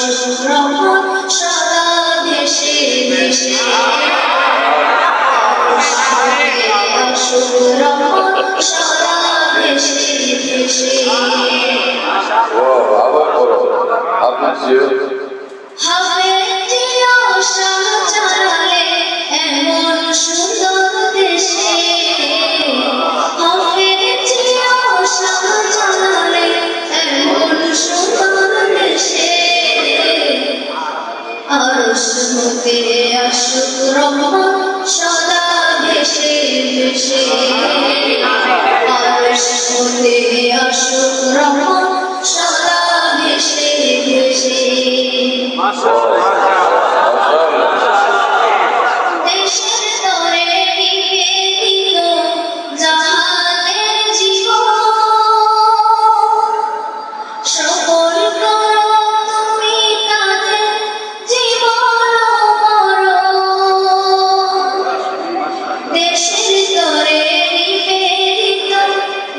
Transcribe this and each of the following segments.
আশুক রহমত সদা ভেসে ভেসে আশুক রহমত সদা ভেসে ভেসে আবার বলো আপনি এমন সুন্দর দেশে চালালে এমন সুন্দর দেশে আরশ হতে আশুক রহমত সদা ভেসে ভেসে আরশ হতে আশুক রহমত সদা ভেসে ভেসে দেশের তরে নিবেদিত জাহানের জীবন সফল করো তুমি তাদের জীবন মরণ দেশের তরে নিবেদিত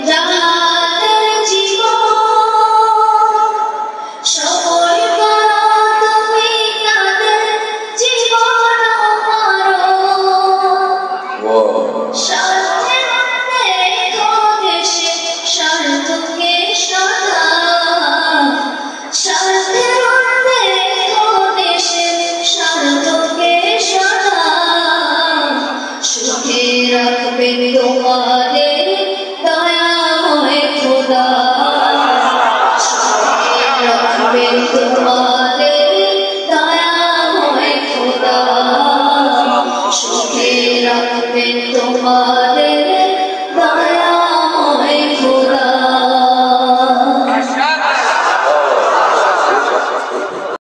জাহানের জীবন সফল করো তুমি তাদের জীবন মরণ স্বার্থের রেখো দেশে স্বার্থকে সদা স্বার্থের রেখো দেশে স্বার্থকে সদা সুখে রাখবেন তোমাদের দয়াময় খোদা সুখে রাখবেন তোমাদের দয়াময় খোদা সুখে রাখবেন তোমাদের